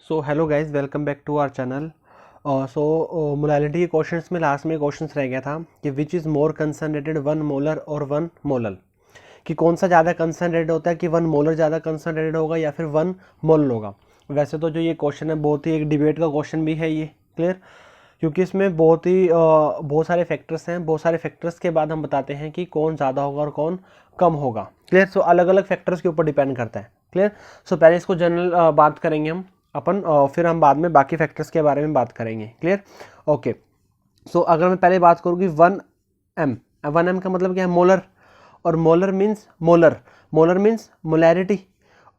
So hello guys, welcome back to our channel. Molality के questions में last में questions रह गया था कि which is more concentrated, 1 molar और 1 मोलर, कि कौन सा ज़्यादा कंसनट्रेटेड होता है, कि 1 मोलर ज़्यादा कंसनट्रेटेड होगा या फिर 1 मोलर होगा। वैसे तो जो ये क्वेश्चन है बहुत ही एक डिबेट का क्वेश्चन भी है ये, क्लियर, क्योंकि इसमें बहुत सारे फैक्टर्स हैं। बहुत सारे फैक्टर्स के बाद हम बताते हैं कि कौन ज़्यादा होगा और कौन कम होगा, क्लियर। सो अलग अलग फैक्टर्स के ऊपर डिपेंड करता है, क्लियर। सो पहले इसको जनरल बात करेंगे हम अपन, फिर हम बाद में बाकी फैक्टर्स के बारे में बात करेंगे, क्लियर। ओके, सो अगर मैं पहले बात करूँ कि 1 m का मतलब क्या है, मोलर। और molar means molar means molarity.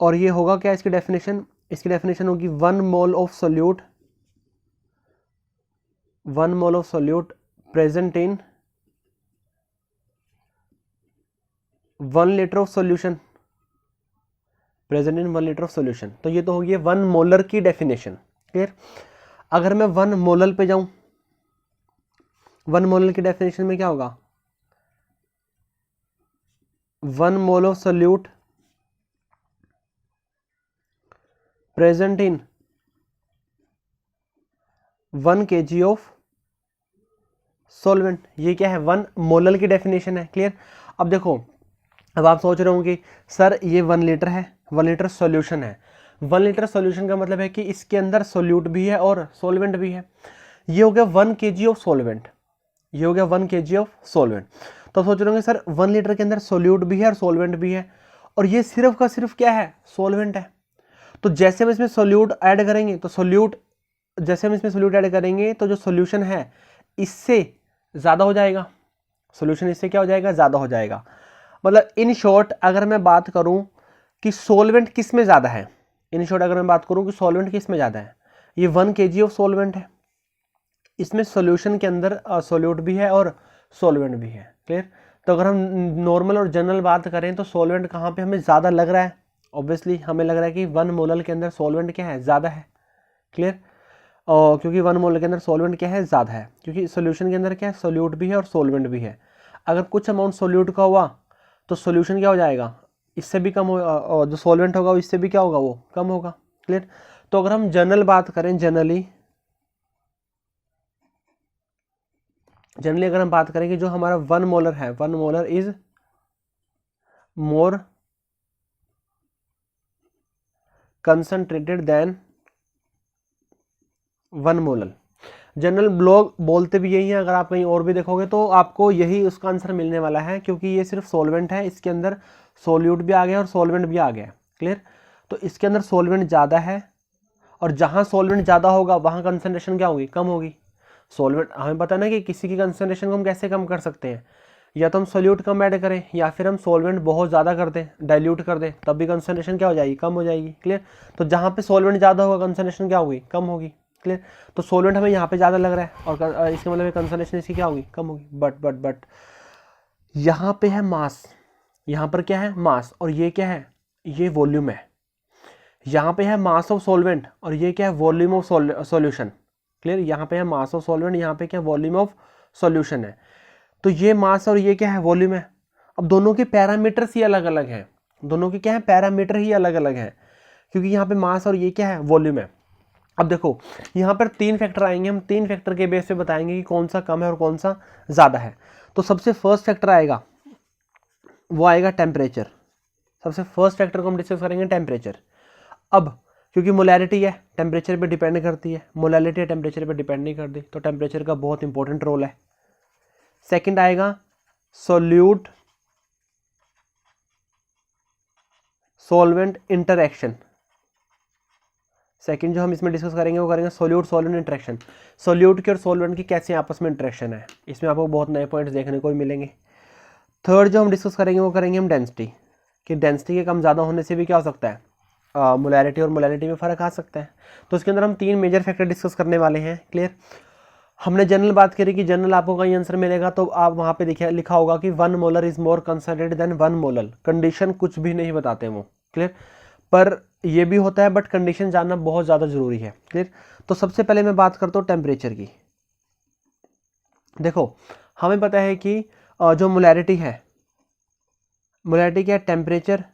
और ये होगा क्या इसकी डेफिनेशन होगी 1 mole of solute, 1 mole of solute present in 1 litre of solution, present in 1 litre of solution. तो ये तो होगी 1 मोलर की डेफिनेशन, क्लियर। अगर मैं 1 मोलर पे जाऊं, 1 मोलर की डेफिनेशन में क्या होगा, 1 mole of solute present in 1 kg of solvent. ये क्या है, 1 मोलर की डेफिनेशन है, क्लियर। अब देखो, अब आप सोच रहे होंगे सर ये 1 लीटर है, 1 लीटर सॉल्यूशन है। 1 लीटर सॉल्यूशन का मतलब है कि इसके अंदर सोल्यूट भी है और सॉल्वेंट भी है। ये हो गया 1 kg ऑफ सॉल्वेंट, ये हो गया 1 kg ऑफ सॉल्वेंट। तो सोच रहे होंगे सर 1 लीटर के अंदर सोल्यूट भी है और सॉल्वेंट भी है, और ये सिर्फ का सिर्फ क्या है, सॉल्वेंट है। तो जैसे हम इसमें सोल्यूट ऐड करेंगे तो तो जो सोल्यूशन है इससे ज़्यादा हो जाएगा, सोल्यूशन इससे क्या हो जाएगा, ज़्यादा हो जाएगा। मतलब इन शॉर्ट अगर मैं बात करूं कि सॉल्वेंट किस में ज़्यादा है, इन शॉर्ट अगर मैं बात करूं कि सॉल्वेंट किस में ज़्यादा है, ये 1 kg ऑफ सॉल्वेंट है, इसमें सॉल्यूशन के अंदर सोल्यूट भी है और सॉल्वेंट भी है, क्लियर। तो अगर हम नॉर्मल और जनरल बात करें तो सॉल्वेंट कहाँ पे हमें ज़्यादा लग रहा है, ऑब्वियसली हमें लग रहा है कि 1 मोलर के अंदर सॉल्वेंट क्या है, ज़्यादा है, क्लियर। और क्योंकि 1 मोलर के अंदर सॉल्वेंट क्या है, ज़्यादा है, क्योंकि सोल्यूशन के अंदर क्या है, सोल्यूट भी है और सॉल्वेंट भी है। अगर कुछ अमाउंट सोल्यूट का हुआ तो सोल्यूशन क्या हो जाएगा, इससे भी कम हो, और जो सॉल्वेंट होगा इससे भी क्या होगा, वो कम होगा, क्लियर। तो अगर हम जनरल बात करें, जनरली अगर हम बात करें कि जो हमारा 1 मोलर है, 1 molar is more concentrated than 1 molar. General ब्लॉग बोलते भी यही है, अगर आप कहीं और भी देखोगे तो आपको यही उसका आंसर मिलने वाला है, क्योंकि ये सिर्फ सॉल्वेंट है, इसके अंदर सोल्यूट भी आ गया और सॉल्वेंट भी आ गया, क्लियर। तो इसके अंदर सॉल्वेंट ज़्यादा है, और जहाँ सॉल्वेंट ज़्यादा होगा वहाँ कंसंट्रेशन क्या होगी, कम होगी। सॉल्वेंट हमें पता ना कि किसी की कंसंट्रेशन को हम कैसे कम कर सकते हैं, या तो हम सोल्यूट कम ऐड करें या फिर हम सॉल्वेंट बहुत ज़्यादा कर दें, डाइल्यूट कर दें, तब भी कंसंट्रेशन क्या हो जाएगी, कम हो जाएगी, क्लियर। तो जहाँ पे सॉल्वेंट ज़्यादा होगा कंसंट्रेशन क्या होगी, कम होगी, क्लियर। तो सॉल्वेंट हमें यहाँ पे ज़्यादा लग रहा है और इसका मतलब कंसंट्रेशन इसकी क्या होगी, कम होगी। बट यहाँ पे है मास, यहाँ पर क्या है, मास, और ये क्या है, ये वॉल्यूम है। यहाँ पे है मास ऑफ सॉल्वेंट और ये क्या है, वॉल्यूम ऑफ सॉल्यूशन, क्लियर। यहाँ पे है मास ऑफ सॉल्वेंट, यहाँ पे क्या वॉल्यूम ऑफ सॉल्यूशन है। तो ये मास और ये क्या है, वॉल्यूम है। अब दोनों के पैरामीटर्स ही अलग अलग हैं, दोनों के क्या है, पैरामीटर ही अलग अलग हैं, क्योंकि यहाँ पे मास और ये क्या है, वॉल्यूम है। अब देखो यहाँ पर 3 फैक्टर आएंगे, हम 3 फैक्टर के बेस पे बताएंगे कि कौन सा कम है और कौन सा ज़्यादा है। तो सबसे फर्स्ट फैक्टर आएगा, वो आएगा टेम्परेचर। सबसे फर्स्ट फैक्टर को हम डिस्कस करेंगे, टेम्परेचर। अब क्योंकि मोलैरिटी है, टेम्परेचर पे डिपेंड करती है, मोलैरिटी टेम्परेचर पे डिपेंड नहीं करती, तो टेम्परेचर का बहुत इंपॉर्टेंट रोल है। सेकंड आएगा सोल्यूट सॉल्वेंट इंटरेक्शन। सेकंड जो हम इसमें डिस्कस करेंगे वो करेंगे सोल्यूट सॉल्वेंट इंटरेक्शन, सोल्यूट की और सॉल्वेंट की कैसे आपस में इंटरेक्शन है, इसमें आपको बहुत नए पॉइंट्स देखने को मिलेंगे। थर्ड जो हम डिस्कस करेंगे वो करेंगे हम डेंसिटी, कि डेंसिटी के कम ज़्यादा होने से भी क्या हो सकता है, मोलैरिटी और मोलैरिटी में फ़र्क आ सकता है। तो इसके अंदर हम 3 मेजर फैक्टर डिस्कस करने वाले हैं, क्लियर। हमने जनरल बात करी कि जनरल आपको कहीं आंसर मिलेगा तो आप वहाँ पे लिखा होगा कि 1 molar is more concentrated than 1 molar. Condition कुछ भी नहीं बताते वो, क्लियर। पर ये भी होता है, बट कंडीशन जानना बहुत ज़्यादा जरूरी है, क्लियर। तो सबसे पहले मैं बात करता हूँ टेम्परेचर की। देखो हमें पता है कि जो मोलैरिटी है, मोलैरिटी क्या है, टेम्परेचर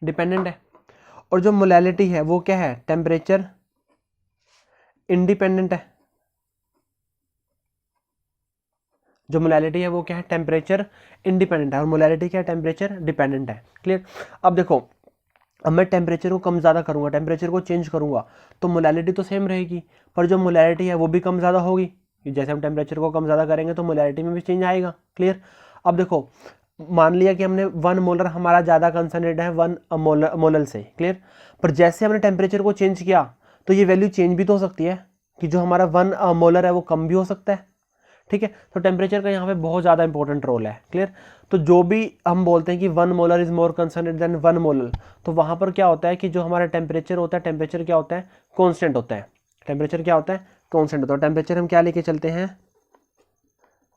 डिपेंडेंट है। और जो मोलैलिटी है वो क्या है, टेम्परेचर इंडिपेंडेंट है। जो मोलैलिटी है वो क्या है, टेम्परेचर इंडिपेंडेंट है, और मोलैलिटी क्या है, टेम्परेचर डिपेंडेंट है। क्लियर। अब देखो, अब मैं टेम्परेचर को कम ज़्यादा करूँगा, टेम्परेचर को चेंज करूँगा, तो मोलैलिटी तो सेम रहेगी, पर जो मोलैलिटी है वो भी कम ज़्यादा होगी। जैसे हम टेम्परेचर को कम ज़्यादा करेंगे तो मोलैलिटी में भी चेंज आएगा। क्लियर। अब देखो, मान लिया कि हमने 1 मोलर हमारा ज़्यादा कंसनट्रेट है 1 मोलर से। क्लियर। पर जैसे हमने टेम्परेचर को चेंज किया तो ये वैल्यू चेंज भी तो हो सकती है, कि जो हमारा 1 मोलर है वो कम भी हो सकता है। ठीक है। तो टेम्परेचर का यहाँ पे बहुत ज़्यादा इंपॉर्टेंट रोल है। क्लियर। तो जो भी हम बोलते हैं कि 1 molar is more concentrated than 1 molar, तो वहाँ पर क्या होता है कि जो हमारा टेम्परेचर होता है, टेम्परेचर क्या होता है, कॉन्स्टेंट होता है। टेम्परेचर क्या होता है, कॉन्स्टेंट होता है। टेम्परेचर हम क्या लेके चलते हैं,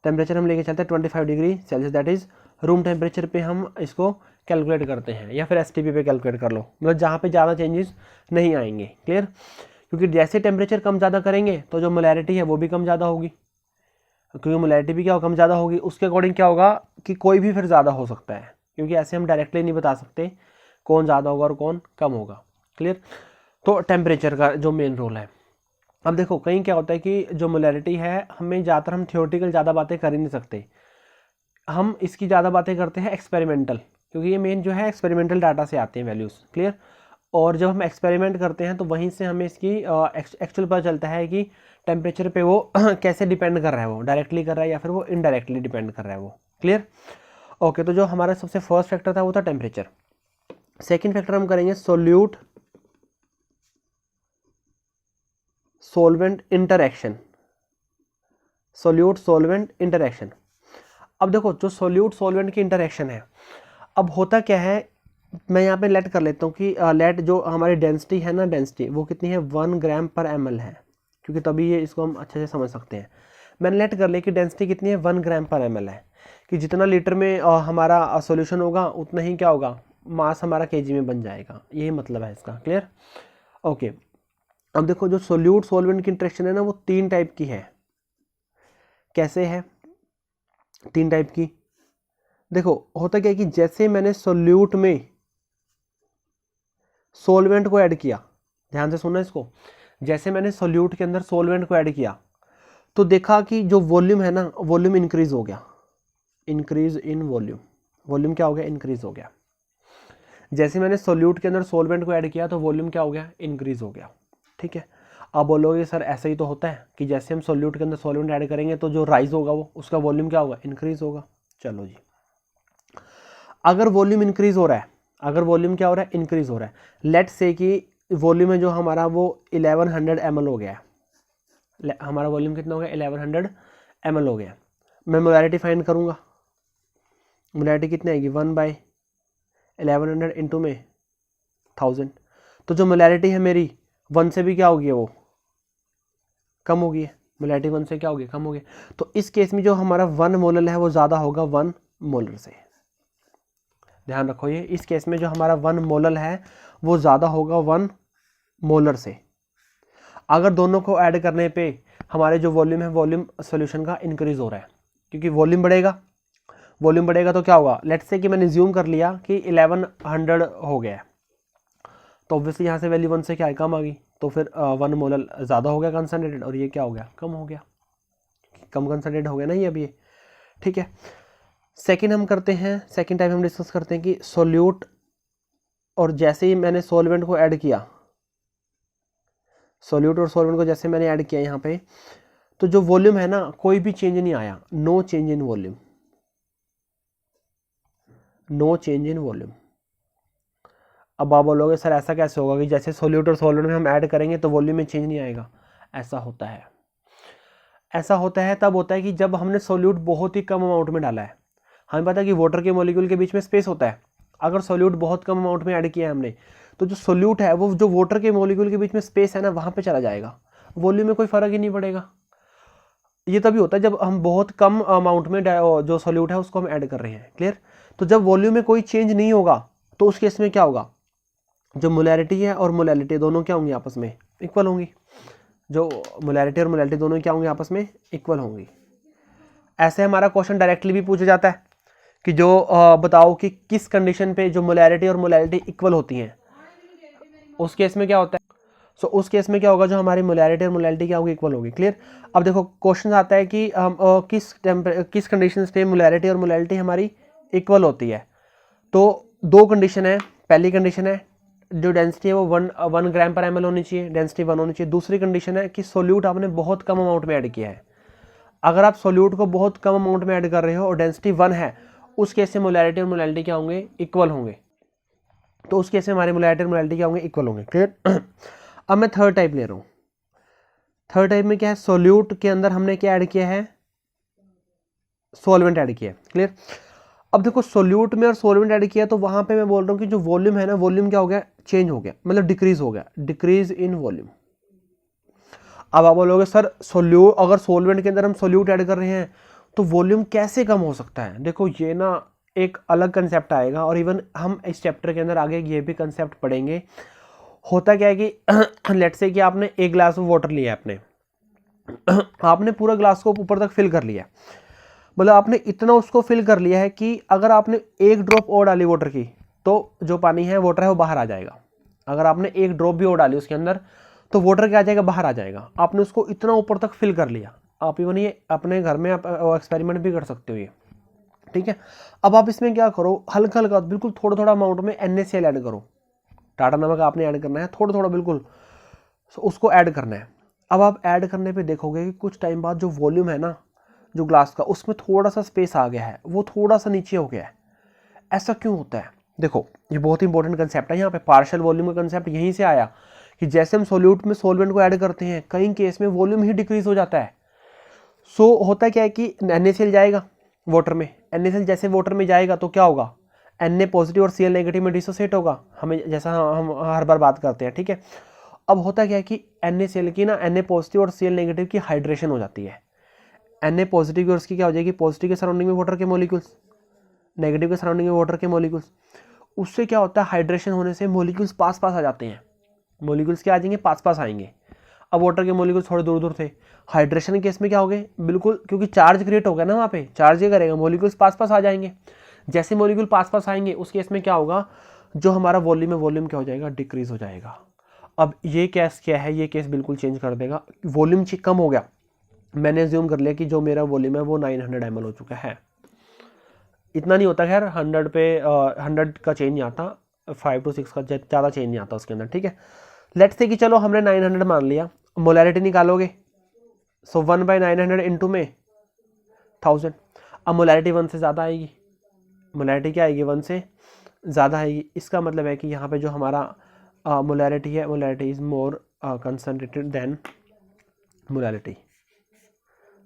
टेम्परेचर हम लेके चलते हैं 25 degree Celsius, that is room temperature पे हम इसको कैलकुलेट करते हैं, या फिर एसटीपी पे कैलकुलेट कर लो, मतलब जहाँ पे ज़्यादा चेंजेस नहीं आएंगे। क्लियर। क्योंकि जैसे टेम्परेचर कम ज़्यादा करेंगे तो जो मोलैरिटी है वो भी कम ज़्यादा होगी, क्योंकि मोलैरिटी भी क्या कम ज़्यादा होगी, उसके अकॉर्डिंग क्या होगा कि कोई भी फिर ज़्यादा हो सकता है, क्योंकि ऐसे हम डायरेक्टली नहीं बता सकते कौन ज़्यादा होगा और कौन कम होगा। क्लियर। तो टेम्परेचर का जो मेन रोल है। अब देखो, कहीं क्या होता है कि जो मोलैरिटी है, हमें ज़्यादातर हम थियोरेटिकल ज़्यादा बातें कर ही नहीं सकते, हम इसकी ज़्यादा बातें करते हैं एक्सपेरिमेंटल, क्योंकि ये मेन जो है एक्सपेरिमेंटल डाटा से आते हैं वैल्यूज़। क्लियर। और जब हम एक्सपेरिमेंट करते हैं तो वहीं से हमें इसकी एक्चुअल पता चलता है कि टेम्परेचर पे वो कैसे डिपेंड कर रहा है, वो डायरेक्टली कर रहा है या फिर वो इनडायरेक्टली डिपेंड कर रहा है वो। क्लियर। ओके, तो जो हमारा सबसे फर्स्ट फैक्टर था वो था टेम्परेचर। सेकेंड फैक्टर हम करेंगे solute solvent interaction. Solute solvent interaction. अब देखो, जो सोल्यूट सोलवेंट की इंटरैक्शन है, अब होता क्या है, मैं यहाँ पे लेट कर लेता हूँ कि लेट जो हमारी डेंसिटी है ना, डेंसिटी वो कितनी है, 1 ग्राम पर ml है, क्योंकि तभी ये इसको हम अच्छे से समझ सकते हैं। मैंने लेट कर लिया कि डेंसिटी कितनी है, 1 ग्राम पर ml है, कि जितना लीटर में हमारा सॉल्यूशन होगा उतना ही क्या होगा, मास हमारा केजी में बन जाएगा। यही मतलब है इसका। क्लियर। ओके। अब देखो, जो सोल्यूट सोलवेंट की इंटरेक्शन है ना, वो 3 टाइप की है। कैसे है 3 टाइप की, देखो होता क्या है कि जैसे मैंने सोल्यूट में सोलवेंट को ऐड किया, ध्यान से सुनना इसको, जैसे मैंने सोल्यूट के अंदर सोलवेंट को ऐड किया तो देखा कि जो वॉल्यूम है ना, वॉल्यूम इंक्रीज हो गया, इंक्रीज इन वॉल्यूम, वॉल्यूम क्या हो गया, इंक्रीज हो गया। जैसे मैंने सोल्यूट के अंदर सोलवेंट को ऐड किया तो वॉल्यूम क्या हो गया, इंक्रीज हो गया। ठीक है। अब बोलोगे सर ऐसा ही तो होता है कि जैसे हम सोल्यूट के अंदर सोलवेंट ऐड करेंगे तो जो राइज होगा वो उसका वॉल्यूम क्या होगा, इंक्रीज होगा। चलो जी, अगर वॉल्यूम इंक्रीज हो रहा है, अगर वॉल्यूम क्या हो रहा है, इंक्रीज हो रहा है, लेट्स से कि वॉल्यूम है जो हमारा वो 1100 ml हो गया है, हमारा वॉल्यूम कितना हो गया, 1100 ml हो गया। मैं मोलैरिटी फाइंड करूंगा, मोलैरिटी कितनी आएगी, 1/1100 इंटू में 1000, तो जो मोलैरिटी है मेरी 1 से भी क्या होगी, वो कम होगी, मोलैरिटी 1 से क्या होगी, कम होगी। तो इस केस में जो हमारा 1 मोलर है वो ज़्यादा होगा 1 मोलर से। ध्यान रखो, ये इस केस में जो हमारा 1 मोलर है वो ज़्यादा होगा 1 मोलर से। अगर दोनों को ऐड करने पे हमारे जो वॉल्यूम है, वॉल्यूम सॉल्यूशन का इंक्रीज हो रहा है, क्योंकि वॉल्यूम बढ़ेगा, वॉल्यूम बढ़ेगा तो क्या होगा, लेट्स से कि मैंने ज्यूम कर लिया कि 1100 हो गया, तो ऑब्वियसली यहाँ से वैल्यू 1 से क्या है, कम आ गई, तो फिर 1 मोलर ज़्यादा हो गया कंसनट्रेटेड, और ये क्या हो गया, कम हो गया, कम कंसनट्रेटेड हो गया ना ये अभी। ठीक है। सेकेंड हम करते हैं, सेकेंड टाइप हम डिस्कस करते हैं कि सोल्यूट, और जैसे ही मैंने सॉल्वेंट को ऐड किया, सोल्यूट और सॉल्वेंट को जैसे मैंने ऐड किया यहाँ पे, तो जो वॉल्यूम है ना, कोई भी चेंज नहीं आया, no change in volume, no change in volume. अब आप बोलोगे सर ऐसा कैसे होगा कि जैसे सोल्यूट और सॉल्वेंट में हम ऐड करेंगे तो वॉल्यूम में चेंज नहीं आएगा। ऐसा होता है, ऐसा होता है तब होता है कि जब हमने सोल्यूट बहुत ही कम अमाउंट में डाला है। हमें पता है कि वाटर के मॉलिक्यूल के बीच में स्पेस होता है, अगर सोल्यूट बहुत कम अमाउंट में ऐड किया है हमने, तो जो सोल्यूट है वो जो वाटर के मॉलिक्यूल के बीच में स्पेस है ना, वहाँ पे चला जाएगा, वॉल्यूम में कोई फर्क ही नहीं पड़ेगा। ये तभी होता है जब हम बहुत कम अमाउंट में जो सोल्यूट है उसको हम ऐड कर रहे हैं। क्लियर। तो जब वॉल्यूम में कोई चेंज नहीं होगा तो उस केस में क्या होगा, जो मोलैरिटी है और मोलैलिटी दोनों क्या होंगी, आपस में इक्वल होंगी। जो मोलैरिटी और मोलैलिटी दोनों क्या होंगी, आपस में इक्वल होंगी। ऐसे हमारा क्वेश्चन डायरेक्टली भी पूछा जाता है कि जो बताओ कि किस कंडीशन पे जो मोलैरिटी और मोलैलिटी इक्वल होती हैं, उस केस में क्या होता है। सो उस केस में क्या होगा, जो हमारी मोलैरिटी और मोलैलिटी क्या होगी, इक्वल होगी। क्लियर। अब देखो क्वेश्चन आता है कि हम किस कंडीशन पे मोलैरिटी और मोलैलिटी हमारी इक्वल होती है। तो दो कंडीशन है। पहली कंडीशन है जो डेंसिटी है वो 1 ग्राम पर ml होनी चाहिए, डेंसिटी 1 होनी चाहिए। दूसरी कंडीशन है कि सोल्यूट आपने बहुत कम अमाउंट में ऐड किया है। अगर आप सोल्यूट को बहुत कम अमाउंट में ऐड कर रहे हो और डेंसिटी 1 है, उस केस से मोलैरिटी और मोलैलिटी क्या होंगे, इक्वल होंगे। तो उस केस में हमारी मोलैरिटी और मोलैलिटी क्या होंगे, इक्वल होंगे। क्लियर। अब मैं थर्ड टाइप ले रहा हूँ। थर्ड टाइप में क्या है, सोल्यूट के अंदर हमने क्या ऐड किया है, सॉल्वेंट ऐड किया है। क्लियर। अब देखो सोल्यूट में और सॉल्वेंट ऐड किया तो वहां पे मैं बोल रहा हूँ कि जो वॉल्यूम है ना, वॉल्यूम क्या हो गया, चेंज हो गया, मतलब डिक्रीज हो गया, डिक्रीज इन वॉल्यूम। अब आप बोलोगे सर सोल्यूट, अगर सॉल्वेंट के अंदर हम सोल्यूट ऐड कर रहे हैं तो वॉल्यूम कैसे कम हो सकता है। देखो ये ना एक अलग कंसेप्ट आएगा, और इवन हम इस चैप्टर के अंदर आगे ये भी कंसेप्ट पढ़ेंगे। होता क्या है कि लेट्स से कि आपने 1 ग्लास ऑफ वाटर लिया है, आपने पूरा ग्लास को ऊपर तक फिल कर लिया, मतलब आपने इतना उसको फिल कर लिया है कि अगर आपने 1 ड्रॉप और डाली वाटर की तो जो पानी है, वाटर है, वो बाहर आ जाएगा। अगर आपने 1 ड्रॉप भी और डाली उसके अंदर तो वाटर क्या आ जाएगा, बाहर आ जाएगा। आपने उसको इतना ऊपर तक फिल कर लिया। आप इवन ये अपने घर में आप एक्सपेरिमेंट भी कर सकते हो ये, ठीक है। अब आप इसमें क्या करो, हल्का हल्का बिल्कुल थोड़ा थोड़ा अमाउंट में NaCl ऐड करो। टाटा नमक आपने ऐड करना है, थोड़ा थोड़ा बिल्कुल उसको ऐड करना है। अब आप ऐड करने पे देखोगे कि कुछ टाइम बाद जो वॉल्यूम है ना, जो ग्लास का, उसमें थोड़ा सा स्पेस आ गया है, वो थोड़ा सा नीचे हो गया है। ऐसा क्यों होता है, देखो ये बहुत इंपॉर्टेंट कंसेप्ट है। यहाँ पे पार्शियल वॉल्यूम का कंसेप्ट यहीं से आया कि जैसे हम सोल्यूट में सॉल्वेंट को ऐड करते हैं, कई केस में वॉल्यूम ही डिक्रीज हो जाता है। सो होता क्या है कि NaCl जाएगा वाटर में, NaCl जैसे वाटर में जाएगा तो क्या होगा, Na पॉजिटिव और Cl नेगेटिव में डिसोसिएट होगा, हमें जैसा हम हर बार बात करते हैं, ठीक है। अब होता क्या है कि NaCl की ना, Na पॉजिटिव और Cl नेगेटिव की हाइड्रेशन हो जाती है। Na पॉजिटिव की और उसकी क्या हो जाएगी, पॉजिटिव के सराउंडिंग में वाटर के मॉलिक्यूल्स, नेगेटिव के सराउंडिंग में वाटर के मॉलिक्यूल्स। उससे क्या होता है, हाइड्रेशन होने से मॉलिक्यूल्स पास पास आ जाते हैं। मॉलिक्यूल्स क्या आ जाएंगे, पास पास आएंगे। अब वाटर के मॉलिक्यूल्स थोड़े दूर दूर थे, हाइड्रेशन केस में क्या हो गए, बिल्कुल, क्योंकि चार्ज क्रिएट हो गया ना वहाँ पे, चार्ज ये करेगा, मॉलिक्यूल्स पास पास आ जाएंगे। जैसे मॉलिक्यूल पास पास आएंगे उस केस में क्या होगा, जो हमारा वॉल्यूम है, वॉल्यूम क्या हो जाएगा, डिक्रीज हो जाएगा। अब ये केस क्या है, ये केस बिल्कुल चेंज कर देगा। वॉल्यूम कम हो गया, मैंने अज्यूम कर लिया कि जो मेरा वॉल्यूम है वो 900 ml हो चुका है। इतना नहीं होता, खैर 100 पे 100 का चेंज नहीं आता, 5 to 6 का ज़्यादा चेंज नहीं आता उसके अंदर, ठीक है। लेट्स से कि चलो हमने 900 मान लिया, मोलैरिटी निकालोगे, सो 1/900 इंटू में 1000। अब मोलैरिटी 1 से ज़्यादा आएगी, मोलैरिटी क्या आएगी, 1 से ज़्यादा आएगी। इसका मतलब है कि यहाँ पे जो हमारा मोलैरिटी है, molarity is more concentrated than molarity.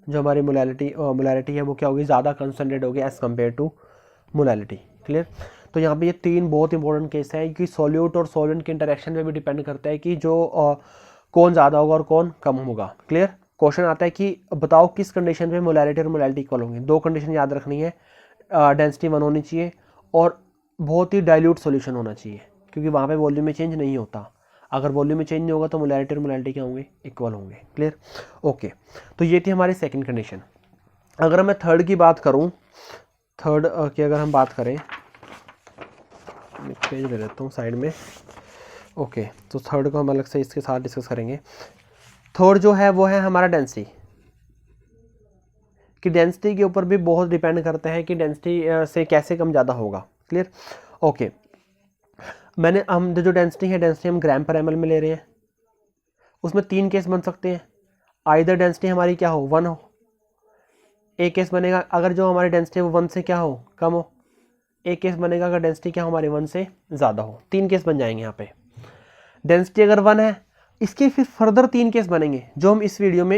जो हमारी मोलैरिटी है वो क्या होगी, ज़्यादा कंसनट्रेट होगी as compare to molality. Clear. तो यहाँ पे ये 3 बहुत इंपॉर्टेंट केस है कि सॉल्यूट और सॉल्वेंट के इंटरेक्शन पे भी डिपेंड करता है कि जो कौन ज़्यादा होगा और कौन कम होगा। क्लियर। क्वेश्चन आता है कि बताओ किस कंडीशन पे मोलैरिटी और मोलैलिटी इक्वल होंगे। 2 कंडीशन याद रखनी है, डेंसिटी 1 होनी चाहिए और बहुत ही डाइल्यूट सॉल्यूशन होना चाहिए, क्योंकि वहाँ पे वॉल्यूम में चेंज नहीं होता। अगर वॉल्यूम में चेंज नहीं होगा तो मोलैरिटी और मोलैलिटी क्या होंगे, इक्वल होंगे। क्लियर। ओके, तो ये थी हमारी सेकंड कंडीशन। अगर मैं थर्ड की बात करूं, थर्ड की अगर हम बात करें, पेज ले लेता हूँ साइड में। ओके, तो थर्ड को हम अलग से इसके साथ डिस्कस करेंगे। थर्ड जो है वो है हमारा डेंसिटी। कि डेंसिटी के ऊपर भी बहुत डिपेंड करता है कि डेंसिटी से कैसे कम ज़्यादा होगा। क्लियर। ओके, हम जो डेंसिटी है, डेंसिटी हम ग्राम पर ml में ले रहे हैं। उसमें 3 केस बन सकते हैं, आइदर डेंसिटी हमारी क्या हो, 1 हो। एक केस बनेगा अगर जो हमारी डेंसिटी है वो 1 से क्या हो, कम हो। एक केस बनेगा अगर डेंसिटी क्या हमारी 1 से ज़्यादा हो। 3 केस बन जाएंगे यहाँ पे। डेंसिटी अगर 1 है, इसके फिर फर्दर 3 केस बनेंगे जो हम इस वीडियो में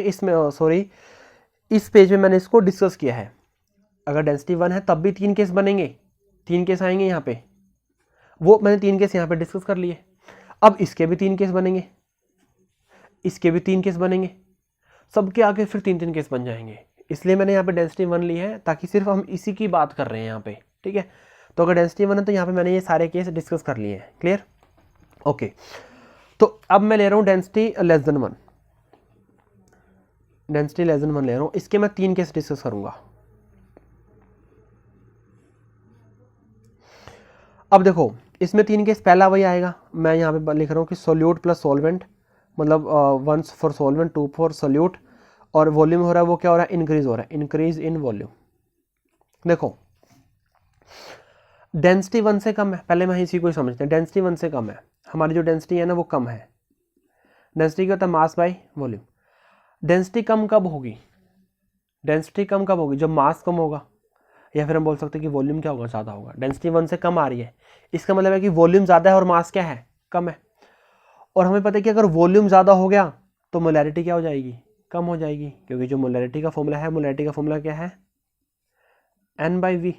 इस पेज में मैंने इसको डिस्कस किया है। अगर डेंसिटी 1 है तब भी 3 केस बनेंगे, 3 केस आएंगे यहाँ पे, वो मैंने 3 केस यहाँ पे डिस्कस कर लिए। अब इसके भी 3 केस बनेंगे, इसके भी 3 केस बनेंगे, सबके आगे फिर 3-3 केस बन जाएंगे। इसलिए मैंने यहाँ पे डेंसिटी 1 ली है ताकि सिर्फ हम इसी की बात कर रहे हैं यहाँ पे, ठीक है। तो अगर डेंसिटी 1 है तो यहाँ पे मैंने ये सारे केस डिस्कस कर लिए हैं। क्लियर। ओके, तो अब मैं ले रहा हूँ density less than 1, density less than 1 ले रहा हूँ। इसके मैं 3 केस डिस्कस करूंगा। अब देखो इसमें 3 केस, पहला वही आएगा, मैं यहाँ पे लिख रहा हूँ कि सोल्यूट प्लस सोलवेंट, मतलब 1 फॉर सोलवेंट 2 फॉर सोल्यूट, और वॉल्यूम हो रहा है वो क्या हो रहा है, इंक्रीज हो रहा है, इंक्रीज इन वॉल्यूम। देखो डेंसिटी 1 से कम है, पहले मैं इसी को ही समझते हैं, डेंसिटी 1 से कम है, हमारी जो डेंसिटी है ना वो कम है। डेंसिटी क्या होता है, मास बाय वॉल्यूम। डेंसिटी कम कब होगी, डेंसिटी कम कब होगी, जब मास कम होगा, या फिर हम बोल सकते हैं कि वॉल्यूम क्या होगा, ज़्यादा होगा। डेंसिटी 1 से कम आ रही है, इसका मतलब है कि वॉल्यूम ज़्यादा है और मास क्या है, कम है। और हमें पता है कि अगर वॉल्यूम ज़्यादा हो गया तो मोलैरिटी क्या हो जाएगी, कम हो जाएगी, क्योंकि जो मोलैरिटी का फॉर्मूला है, मोलैरिटी का फॉर्मूला क्या है, N/V।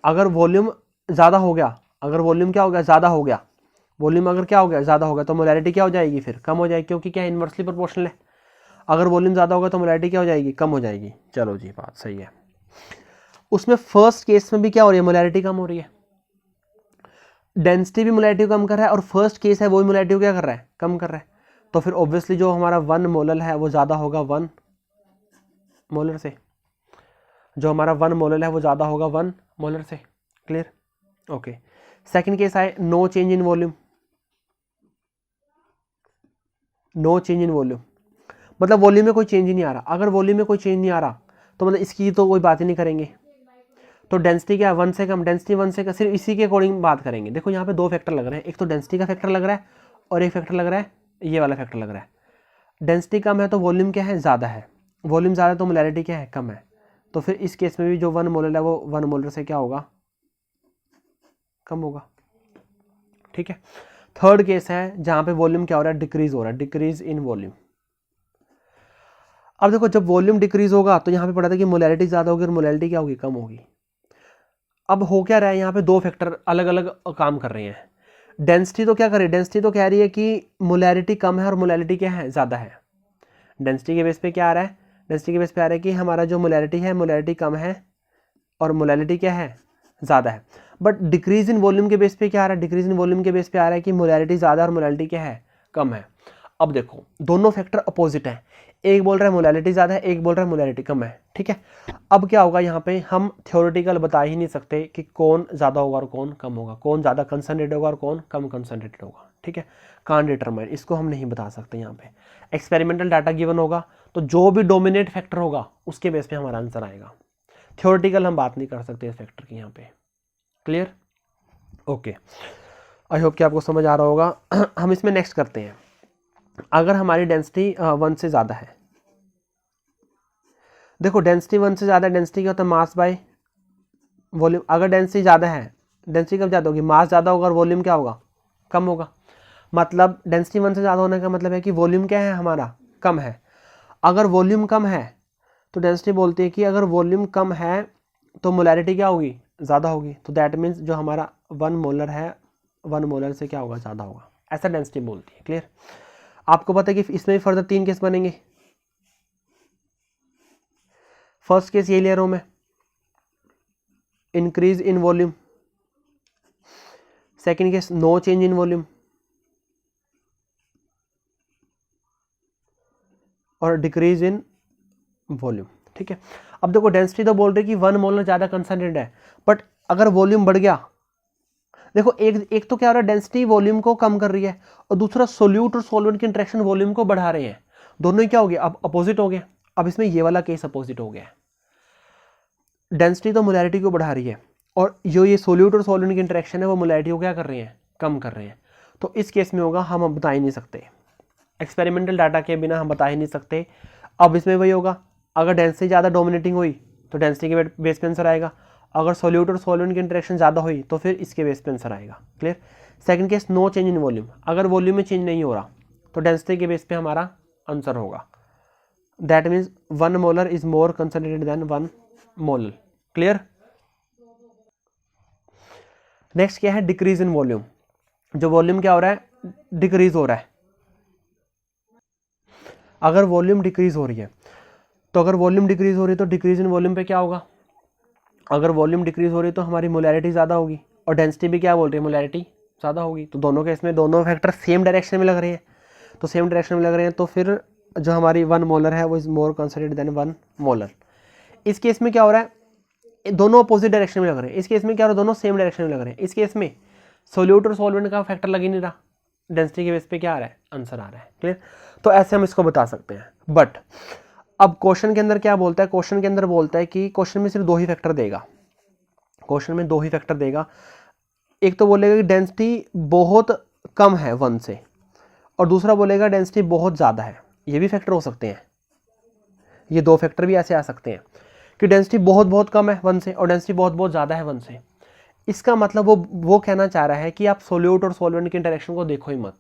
अगर वॉल्यूम ज़्यादा हो गया, अगर वॉल्यूम क्या हो गया, ज़्यादा हो गया, वॉल्यूम अगर क्या हो गया, ज़्यादा हो गया, तो मोलैरिटी क्या हो जाएगी, फिर कम हो जाएगी, क्योंकि क्या इन्वर्सली प्रोपोर्शनल है। अगर वॉल्यूम ज़्यादा होगा तो मोलैरिटी क्या हो जाएगी, कम हो जाएगी। चलो जी, बात सही है। उसमें फर्स्ट केस में भी क्या हो रही है, मोलैरिटी कम हो रही है, डेंसिटी भी मोलैरिटी को कम कर रहा है, और फर्स्ट केस है वो मोलैरिटी को क्या कर रहा है, कम कर रहा है। तो फिर ऑब्वियसली जो हमारा 1 मोलर है वो ज़्यादा होगा 1 मोलर से, जो हमारा 1 मोलर है वो ज़्यादा होगा 1 मोलर से। Clear, okay. सेकंड केस आए, no change in volume, no change in volume, मतलब वॉल्यूम में कोई चेंज ही नहीं आ रहा। अगर वॉल्यूम में कोई चेंज नहीं आ रहा तो मतलब इसकी तो कोई बात ही नहीं करेंगे। तो डेंसिटी क्या है, 1 से कम, डेंसिटी 1 से कम, सिर्फ इसी के अकॉर्डिंग बात करेंगे। देखो यहाँ पे 2 फैक्टर लग रहे हैं, एक तो डेंसिटी का फैक्टर लग रहा है और एक फैक्टर लग रहा है, ये वाला फैक्टर लग रहा है। डेंसिटी कम है तो वॉल्यूम क्या है, ज़्यादा है, वॉल्यूम ज़्यादा तो मोलैरिटी क्या है, कम है। तो फिर इस केस में भी जो 1 मोलर है वो 1 मोलर से क्या होगा, कम होगा। ठीक है। थर्ड केस है जहाँ पे वॉल्यूम क्या हो रहा है, डिक्रीज हो रहा है, डिक्रीज इन वॉल्यूम। अब देखो जब वॉल्यूम डिक्रीज होगा तो यहाँ पे पढ़ा था कि मोलैरिटी ज़्यादा होगी और मोलैरिटी क्या होगी, कम होगी। अब हो क्या रहा है, यहाँ पे 2 फैक्टर अलग अलग काम कर रहे हैं। डेंसिटी तो क्या कर रही है, डेंसिटी तो कह रही है कि मोलैरिटी कम है और मोलैरिटी क्या है, ज़्यादा है। डेंसिटी के बेस पे क्या आ रहा है, डेंसिटी के बेस पे आ रहा है कि हमारा जो मोलैरिटी है, मोलैरिटी कम है और मोलैरिटी क्या है, ज़्यादा है। बट डिक्रीज इन वॉल्यूम के बेस पे क्या आ रहा है, डिक्रीज इन वॉल्यूम के बेस पे आ रहा है कि मोलैरिटी ज़्यादा और मोलैरिटी क्या है, कम है। अब देखो दोनों फैक्टर अपोजिट है, एक बोल रहा है मोलैरिटी ज़्यादा है, एक बोल रहा है मोलैरिटी कम है। ठीक है। अब क्या होगा, यहाँ पे हम थ्योरेटिकल बता ही नहीं सकते कि कौन ज़्यादा होगा और कौन कम होगा, कौन ज़्यादा कंसनट्रेटेड होगा और कौन कम कंसनट्रेटेड होगा। ठीक है, कान डिटरमाइन, इसको हम नहीं बता सकते। यहाँ पे एक्सपेरिमेंटल डाटा गिवन होगा तो जो भी डोमिनेट फैक्टर होगा उसके बेस पे हमारा आंसर आएगा। थ्योरेटिकल हम बात नहीं कर सकते इस फैक्टर की यहाँ पे। क्लियर, ओके, आई होप कि आपको समझ आ रहा होगा। हम इसमें नेक्स्ट करते हैं। अगर हमारी डेंसिटी 1 से ज़्यादा है, देखो डेंसिटी 1 से ज़्यादा, डेंसिटी क्या होता है, मास बाय वॉल्यूम। अगर डेंसिटी ज़्यादा है, डेंसिटी कब ज़्यादा होगी, मास ज़्यादा होगा और वॉल्यूम क्या होगा, कम होगा। मतलब डेंसिटी 1 से ज़्यादा होने का मतलब है कि वॉल्यूम क्या है हमारा, कम है। अगर वॉल्यूम कम है तो डेंसिटी बोलती है कि अगर वॉल्यूम कम है तो मोलैरिटी क्या होगी, ज़्यादा होगी। तो दैट मीन्स जो हमारा 1 मोलर है, 1 मोलर से क्या होगा, ज़्यादा होगा, ऐसा डेंसिटी बोलती है। क्लियर, आपको पता है कि इसमें भी फर्दर 3 केस बनेंगे। फर्स्ट केस ये ले रहा हूं मैं, increase in volume. Second case no change in volume, और डिक्रीज इन वॉल्यूम। ठीक है। अब देखो डेंसिटी तो बोल रही कि 1 मोलर ज़्यादा कंसनट्रेटेड है, बट अगर वॉल्यूम बढ़ गया, देखो एक तो क्या हो रहा है, डेंसिटी वॉल्यूम को कम कर रही है, और दूसरा सोल्यूट और सॉल्वेंट की इंटरेक्शन वॉल्यूम को बढ़ा रहे हैं। दोनों ही क्या हो गया, अब अपोजिट हो गया। अब इसमें ये वाला केस अपोजिट हो गया, डेंसिटी तो मोलैरिटी को बढ़ा रही है और जो ये सोल्यूट और सॉल्वेंट की इंटरेक्शन है वो मोलैरिटी को क्या कर रही है, कम कर रहे हैं। तो इस केस में होगा, हम अब बता ही नहीं सकते, एक्सपेरिमेंटल डाटा के बिना हम बता ही नहीं सकते। अब इसमें वही होगा, अगर डेंसिटी ज़्यादा डोमिनेटिंग हुई तो डेंसिटी के बेस पे आंसर आएगा, अगर सोल्यूट और सॉल्वेंट की इंटरेक्शन ज़्यादा हुई तो फिर इसके बेस पे आंसर आएगा। Clear. Second case no change in volume, अगर वॉल्यूम में चेंज नहीं हो रहा तो डेंसिटी के बेस पे हमारा आंसर होगा। That means 1 molar is more concentrated than 1 molar. Clear. Next क्या है, डिक्रीज इन वॉल्यूम। जो वॉल्यूम क्या हो रहा है, डिक्रीज हो रहा है। अगर वॉल्यूम डिक्रीज हो रही है तो अगर वॉल्यूम डिक्रीज हो रही है तो डिक्रीज इन वॉल्यूम पे क्या होगा, अगर वॉल्यूम डिक्रीज हो रही है तो हमारी मोलैरिटी ज़्यादा होगी, और डेंसिटी भी क्या बोल रही है, मोलैरिटी ज़्यादा होगी। तो दोनों के इसमें दोनों फैक्टर सेम डायरेक्शन में लग रहे हैं, तो सेम डायरेक्शन में लग रहे हैं, तो फिर जो हमारी 1 मोलर है वो is more concentrated than 1 molar. इस केस में क्या हो रहा है, दोनों अपोजिट डायरेक्शन में लग रहे हैं, इस केस में क्या हो रहा है, दोनों सेम डायरेक्शन में लग रहे हैं। इस केस में सोल्यूट और सॉल्वेंट का फैक्टर लग ही नहीं रहा, डेंसिटी के बेस पे क्या आ रहा है, आंसर आ रहा है। क्लियर? तो ऐसे हम इसको बता सकते हैं। बट अब क्वेश्चन के अंदर क्या बोलता है, क्वेश्चन के अंदर बोलता है कि क्वेश्चन में सिर्फ 2 ही फैक्टर देगा, क्वेश्चन में 2 ही फैक्टर देगा। एक तो बोलेगा कि डेंसिटी बहुत कम है 1 से, और दूसरा बोलेगा डेंसिटी बहुत ज़्यादा है। ये भी फैक्टर हो सकते हैं, ये 2 फैक्टर भी ऐसे आ सकते हैं कि डेंसिटी बहुत बहुत कम है 1 से और डेंसिटी बहुत बहुत ज़्यादा है 1 से। इसका मतलब वो कहना चाह रहा है कि आप सोल्यूट और सॉल्वेंट के इंटरेक्शन को देखो ही मत,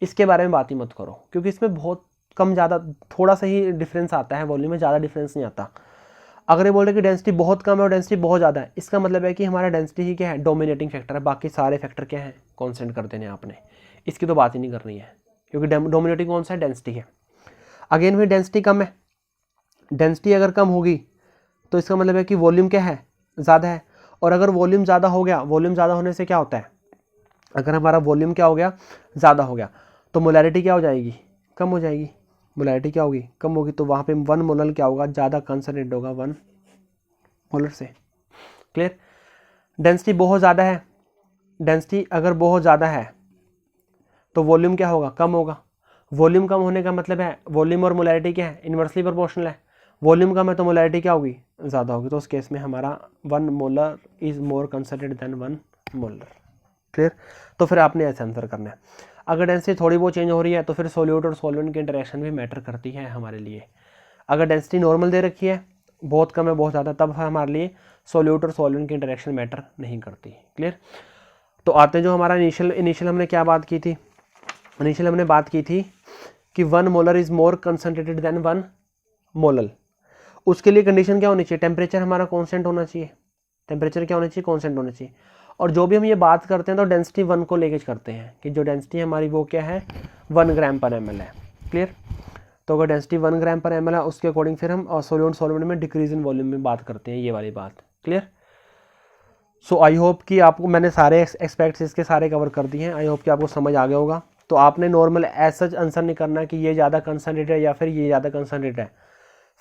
इसके बारे में बात ही मत करो, क्योंकि इसमें बहुत कम ज़्यादा थोड़ा सा ही डिफरेंस आता है, वॉल्यूम में ज़्यादा डिफरेंस नहीं आता। अगर ये बोल रहे कि डेंसिटी बहुत कम है और डेंसिटी बहुत ज़्यादा है, इसका मतलब है कि हमारा डेंसिटी ही क्या है, डोमिनेटिंग फैक्टर है, बाकी सारे फैक्टर क्या है, कॉन्स्टेंट कर देने आपने, इसकी तो बात ही नहीं करनी है, क्योंकि डोमिनेटिंग कौन सा है, डेंसिटी है। अगेन भी डेंसिटी कम है, डेंसिटी अगर कम होगी तो इसका मतलब है कि वॉल्यूम क्या है, ज़्यादा है। और अगर वॉल्यूम ज़्यादा हो गया, वॉल्यूम ज़्यादा होने से क्या होता है, अगर हमारा वॉल्यूम क्या हो गया, ज़्यादा हो गया, तो मोलैरिटी क्या हो जाएगी, कम हो जाएगी। मोलैरिटी क्या होगी, कम होगी, तो वहाँ पे 1 मोलर क्या होगा, ज़्यादा कंसनट्रेट होगा 1 मोलर से। क्लियर? डेंसिटी बहुत ज़्यादा है, डेंसिटी अगर बहुत ज़्यादा है तो वॉल्यूम क्या होगा, कम होगा। वॉल्यूम कम होने का मतलब है वॉल्यूम और मोलैरिटी क्या है, इन्वर्सली प्रोपोर्शनल है। वॉल्यूम कम है तो मोलैरिटी क्या होगी, ज़्यादा होगी। तो उस केस में हमारा 1 molar is more concentrated than 1 molar. Clear? तो फिर आपने ऐसे आंसर करना है। अगर डेंसिटी थोड़ी बहुत चेंज हो रही है तो फिर सोल्यूट और सॉल्वेंट की इंटरेक्शन भी मैटर करती है हमारे लिए। अगर डेंसिटी नॉर्मल दे रखी है, बहुत कम है बहुत ज़्यादा, तब हमारे लिए सोल्यूट और सॉल्वेंट की इंटरेक्शन मैटर नहीं करती। क्लियर? तो आते हैं जो हमारा इनिशियल हमने क्या बात की थी, इनिशियल हमने बात की थी कि 1 molar is more concentrated than 1 molar. उसके लिए कंडीशन क्या होनी चाहिए, टेम्परेचर हमारा कांस्टेंट होना चाहिए, टेम्परेचर क्या होना चाहिए, कांस्टेंट होना चाहिए। और जो भी हम ये बात करते हैं तो डेंसिटी 1 को लेके करते हैं कि जो डेंसिटी हमारी वो क्या है, 1 ग्राम पर ml है। क्लियर? तो अगर डेंसिटी 1 ग्राम पर ml है, उसके अकॉर्डिंग फिर हम सॉल्वेंट में डिक्रीज इन वॉल्यूम में बात करते हैं, ये वाली बात। क्लियर? सो आई होप कि आपको मैंने सारे एक्सपेक्ट्स इसके सारे कवर कर दिए हैं। आई होप कि आपको समझ आ गया होगा। तो आपने नॉर्मल एज सच आंसर नहीं करना कि ये ज़्यादा कंसनट्रेटेड है या फिर ये ज़्यादा कंसनट्रेटेड है।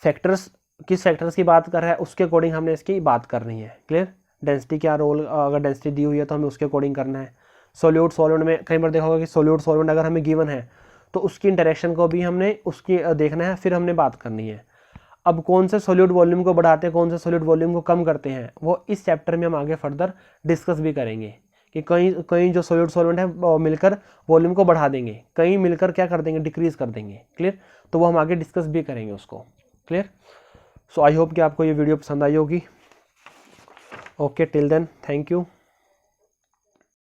फैक्टर्स, किस फैक्टर्स की बात कर रहा है उसके अकॉर्डिंग हमने इसकी बात करनी है। क्लियर? डेंसिटी क्या रोल, अगर डेंसिटी दी हुई है तो हमें उसके अकॉर्डिंग करना है। सोल्यूट सॉल्वेंट में कई बार देखा होगा कि सोल्यूट सॉल्वेंट अगर हमें गिवन है तो उसकी इंटरेक्शन को भी हमने उसकी देखना है, फिर हमने बात करनी है। अब कौन से सोल्यूट वॉल्यूम को बढ़ाते हैं, कौन से सोल्यूट वॉल्यूम को कम करते हैं, वो इस चैप्टर में हम आगे फर्दर डिस्कस भी करेंगे कि कहीं जो सोल्यूट सॉल्वेंट है वो मिलकर वॉल्यूम को बढ़ा देंगे, कहीं मिलकर क्या कर देंगे, डिक्रीज कर देंगे। क्लियर? तो वो हम आगे डिस्कस भी करेंगे उसको। क्लियर? सो आई होप कि आपको ये वीडियो पसंद आई होगी। Okay, till then thank you.